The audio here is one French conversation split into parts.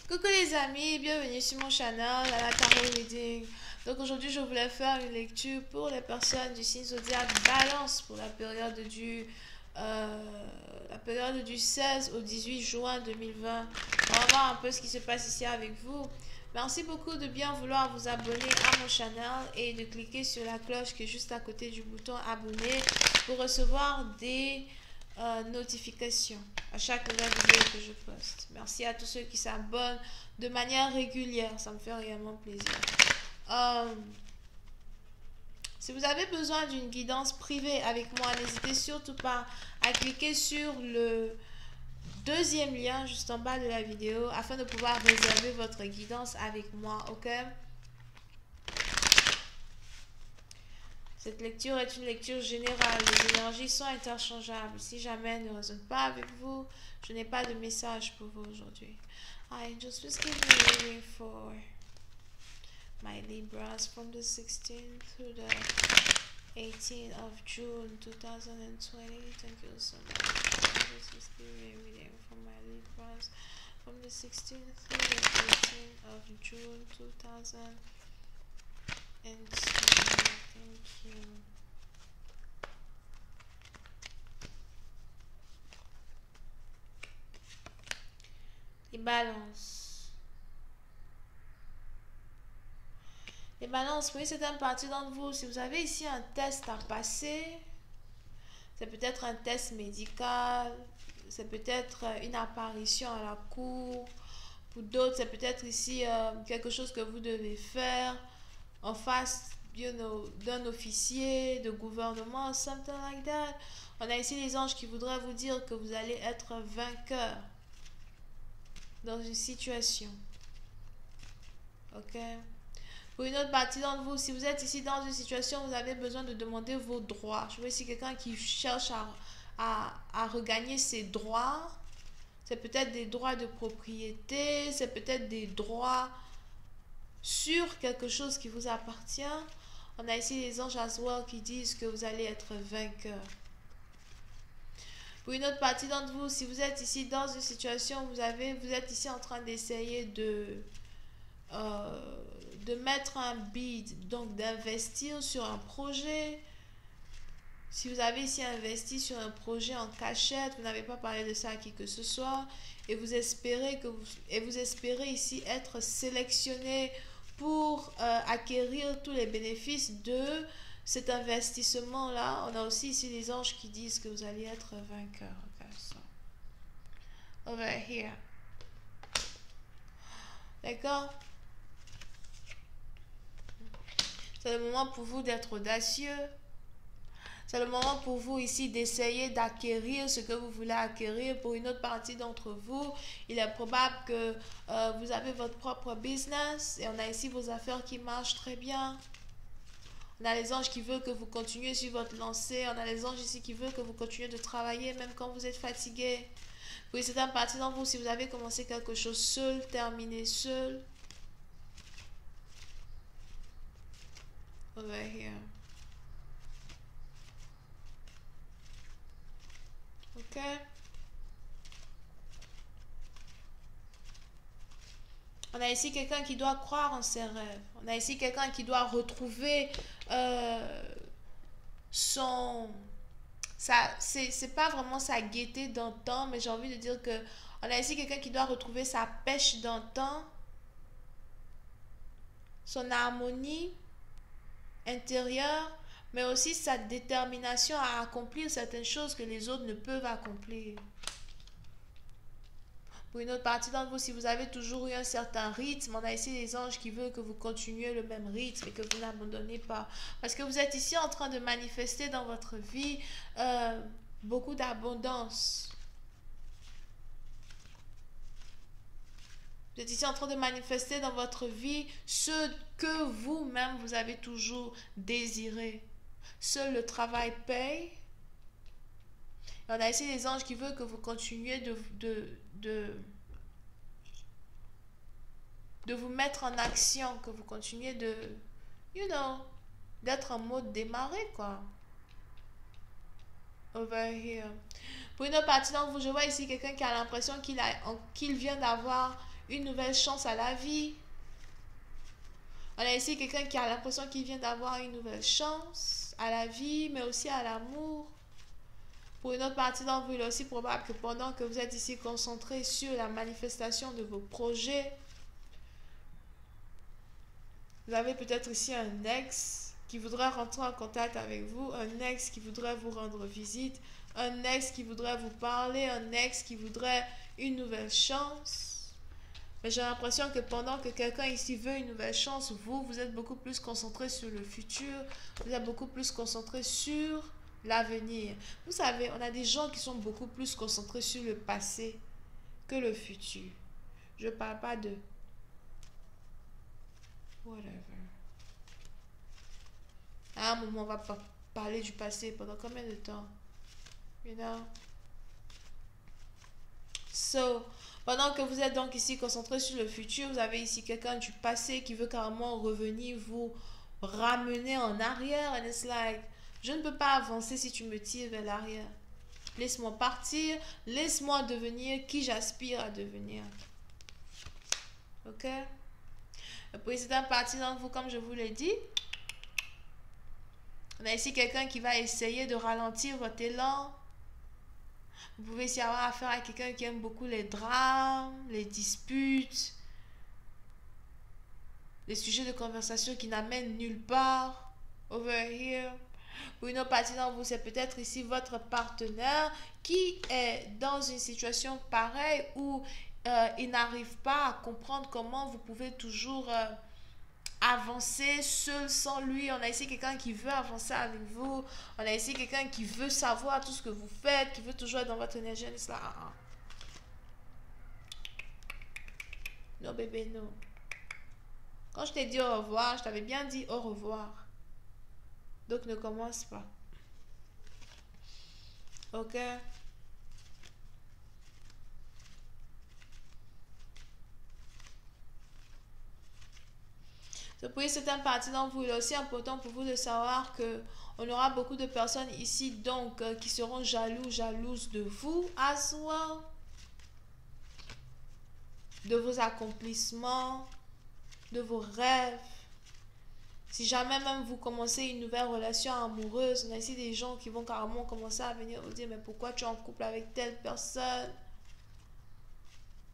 Coucou les amis, bienvenue sur mon channel à la Tarot Reading. Donc aujourd'hui je voulais faire une lecture pour les personnes du signe zodiaque Balance pour la période du 16 au 18 juin 2020. On va voir un peu ce qui se passe ici avec vous. Merci beaucoup de bien vouloir vous abonner à mon channel et de cliquer sur la cloche qui est juste à côté du bouton abonner pour recevoir des notifications à chaque nouvelle vidéo que je poste. Merci à tous ceux qui s'abonnent de manière régulière, ça me fait réellement plaisir. Si vous avez besoin d'une guidance privée avec moi, n'hésitez surtout pas à cliquer sur le deuxième lien juste en bas de la vidéo afin de pouvoir réserver votre guidance avec moi, ok? Cette lecture est une lecture générale. Les énergies sont interchangeables. Si jamais elles ne résonnent pas avec vous, je n'ai pas de message pour vous aujourd'hui. Angels, please give me a reading for my Libras from the 16th to the 18th of June 2020. Thank you so much. Angels, please give me a reading for my Libras from the 16th to the 18th of June 2020. Thank you. Les balances. Les balances, oui, c'est une partie d'entre vous. Si vous avez ici un test à passer, c'est peut-être un test médical, c'est peut-être une apparition à la cour. Pour d'autres, c'est peut-être ici quelque chose que vous devez faire en face d'un officier de gouvernement, something like that. On a ici les anges qui voudraient vous dire que vous allez être vainqueur dans une situation. Ok? Pour une autre partie d'entre vous, si vous êtes ici dans une situation où vous avez besoin de demander vos droits, je vois ici quelqu'un qui cherche à regagner ses droits. C'est peut-être des droits de propriété, c'est peut-être des droits sur quelque chose qui vous appartient. On a ici les anges as well qui disent que vous allez être vainqueur. Pour une autre partie d'entre vous, si vous êtes ici dans une situation où vous êtes ici en train d'essayer de mettre un bid, donc d'investir sur un projet. Si vous avez ici investi sur un projet en cachette, vous n'avez pas parlé de ça à qui que ce soit, et vous espérez ici être sélectionné pour acquérir tous les bénéfices de cet investissement-là. On a aussi ici les anges qui disent que vous allez être vainqueur. Okay, so. Over here. D'accord? C'est le moment pour vous d'être audacieux. C'est le moment pour vous ici d'essayer d'acquérir ce que vous voulez acquérir. Pour une autre partie d'entre vous, il est probable que vous avez votre propre business et on a ici vos affaires qui marchent très bien. On a les anges qui veulent que vous continuiez sur votre lancée. On a les anges ici qui veulent que vous continuiez de travailler même quand vous êtes fatigué. Pour certaines parties d'entre vous, si vous avez commencé quelque chose seul, terminez seul. Over here. Ok. On a ici quelqu'un qui doit croire en ses rêves. On a ici quelqu'un qui doit retrouver c'est pas vraiment sa gaieté d'antan, mais j'ai envie de dire que on a ici quelqu'un qui doit retrouver sa pêche d'antan, son harmonie intérieure, mais aussi sa détermination à accomplir certaines choses que les autres ne peuvent accomplir. Pour une autre partie d'entre vous, si vous avez toujours eu un certain rythme, on a ici les anges qui veulent que vous continuiez le même rythme et que vous n'abandonnez pas. Parce que vous êtes ici en train de manifester dans votre vie beaucoup d'abondance. Vous êtes ici en train de manifester dans votre vie ce que vous-même vous avez toujours désiré. Seul le travail paye. Et on a ici les anges qui veulent que vous continuiez de vous mettre en action, que vous continuiez d'être en mode démarrer, quoi. Over here. Pour une autre partie d'entre vous, je vois ici quelqu'un qui a l'impression qu'il vient d'avoir une nouvelle chance à la vie. On a ici quelqu'un qui a l'impression qu'il vient d'avoir une nouvelle chance à la vie, mais aussi à l'amour. Pour une autre partie d'entre vous, il est aussi probable que pendant que vous êtes ici concentré sur la manifestation de vos projets, vous avez peut-être ici un ex qui voudrait rentrer en contact avec vous, un ex qui voudrait vous rendre visite, un ex qui voudrait vous parler, un ex qui voudrait une nouvelle chance. Mais j'ai l'impression que pendant que quelqu'un ici veut une nouvelle chance, vous êtes beaucoup plus concentré sur le futur, vous êtes beaucoup plus concentré sur l'avenir. Vous savez, on a des gens qui sont beaucoup plus concentrés sur le passé que le futur. Je ne parle pas de whatever. À un moment, on va pas parler du passé pendant combien de temps? You know? So, pendant que vous êtes donc ici concentré sur le futur, vous avez ici quelqu'un du passé qui veut carrément revenir vous ramener en arrière. And it's like, je ne peux pas avancer si tu me tires vers l'arrière. Laisse-moi partir, laisse-moi devenir qui j'aspire à devenir. Ok? Le précédent parti d'entre vous, comme je vous l'ai dit, on a ici quelqu'un qui va essayer de ralentir votre élan. Vous pouvez ici avoir affaire à quelqu'un qui aime beaucoup les drames, les disputes, les sujets de conversation qui n'amènent nulle part. Over here. Pour une autre partie d'entre vous, c'est peut-être ici votre partenaire qui est dans une situation pareille où il n'arrive pas à comprendre comment vous pouvez toujours avancer seul sans lui. On a ici quelqu'un qui veut avancer avec vous. On a ici quelqu'un qui veut savoir tout ce que vous faites, qui veut toujours être dans votre énergie. Non, bébé, non. Quand je t'ai dit au revoir, je t'avais bien dit au revoir. Donc ne commence pas. Ok? Pour certaines parties d'entre vous, il est aussi important pour vous de savoir que on aura beaucoup de personnes ici donc qui seront jalouses de vous as well, de vos accomplissements, de vos rêves. Si jamais même vous commencez une nouvelle relation amoureuse, on a ici des gens qui vont carrément commencer à venir vous dire mais pourquoi tu es en couple avec telle personne?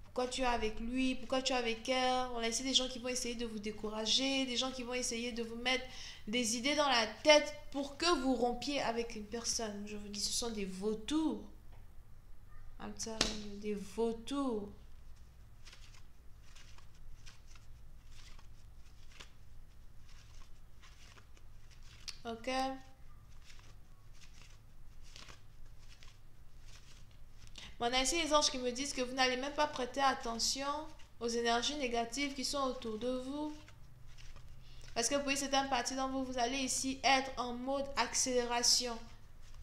Pourquoi tu es avec lui? Pourquoi tu es avec elle? On a ici des gens qui vont essayer de vous décourager, des gens qui vont essayer de vous mettre des idées dans la tête pour que vous rompiez avec une personne. Je vous dis, ce sont des vautours. I'm telling you, des vautours. Ok? On a ici les anges qui me disent que vous n'allez même pas prêter attention aux énergies négatives qui sont autour de vous. Parce que pour certaines parties d'entre vous, vous allez ici être en mode accélération.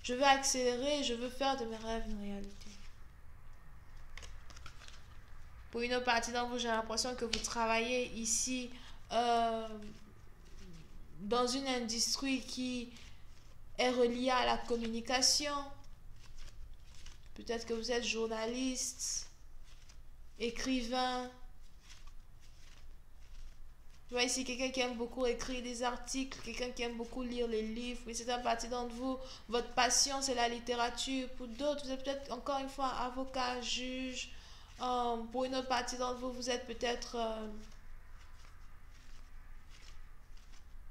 Je veux accélérer, je veux faire de mes rêves une réalité. Pour une autre partie d'entre vous, j'ai l'impression que vous travaillez ici dans une industrie qui est reliée à la communication. Peut-être que vous êtes journaliste, écrivain. Je vois ici quelqu'un qui aime beaucoup écrire des articles, quelqu'un qui aime beaucoup lire les livres. Mais c'est une partie d'entre vous, votre passion c'est la littérature. Pour d'autres, vous êtes peut-être encore une fois avocat, juge. Pour une autre partie d'entre vous, vous êtes peut-être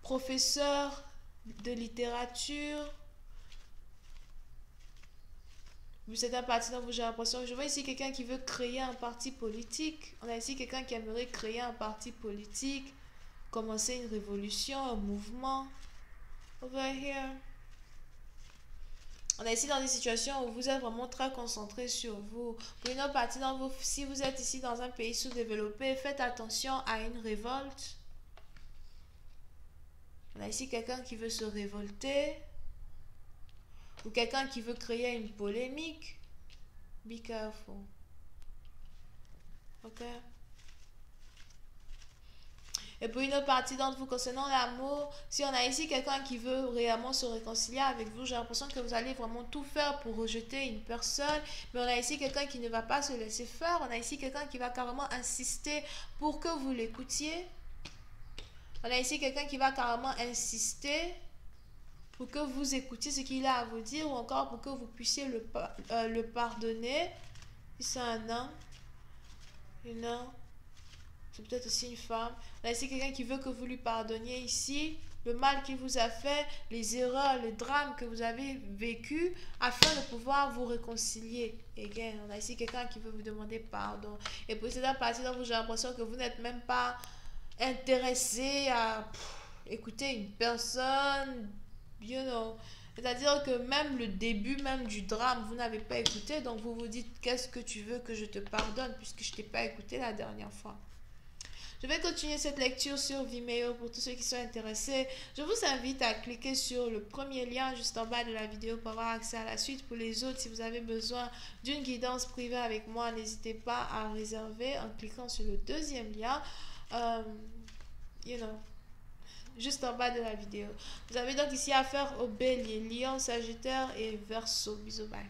professeur de littérature. C'est un parti dont j'ai l'impression. Je vois ici quelqu'un qui veut créer un parti politique. On a ici quelqu'un qui aimerait créer un parti politique, commencer une révolution, un mouvement. Over here. On est ici dans des situations où vous êtes vraiment très concentré sur vous. Pour une autre partie d'entre vous, si vous êtes ici dans un pays sous-développé, faites attention à une révolte. On a ici quelqu'un qui veut se révolter. Ou quelqu'un qui veut créer une polémique. Be careful. Ok? Et pour une autre partie d'entre vous concernant l'amour, si on a ici quelqu'un qui veut réellement se réconcilier avec vous, j'ai l'impression que vous allez vraiment tout faire pour rejeter une personne. Mais on a ici quelqu'un qui ne va pas se laisser faire. On a ici quelqu'un qui va carrément insister pour que vous l'écoutiez. On a ici quelqu'un qui va carrément insister pour que vous écoutiez ce qu'il a à vous dire ou encore pour que vous puissiez le pardonner. Si c'est un homme, une homme, c'est peut-être aussi une femme. On a ici quelqu'un qui veut que vous lui pardonniez ici le mal qu'il vous a fait, les erreurs, le drame que vous avez vécu afin de pouvoir vous réconcilier. Again, on a ici quelqu'un qui veut vous demander pardon. Et pour cette partie, donc j'ai l'impression que vous n'êtes même pas intéressé à écouter une personne, you know. C'est-à-dire que même le début même du drame, vous n'avez pas écouté, donc vous vous dites, qu'est-ce que tu veux que je te pardonne puisque je t'ai pas écouté la dernière fois. Je vais continuer cette lecture sur Vimeo pour tous ceux qui sont intéressés. Je vous invite à cliquer sur le premier lien juste en bas de la vidéo pour avoir accès à la suite. Pour les autres, si vous avez besoin d'une guidance privée avec moi, n'hésitez pas à réserver en cliquant sur le deuxième lien. Juste en bas de la vidéo. Vous avez donc ici affaire au bélier, lion, sagittaire et verseau. Bisous, bye.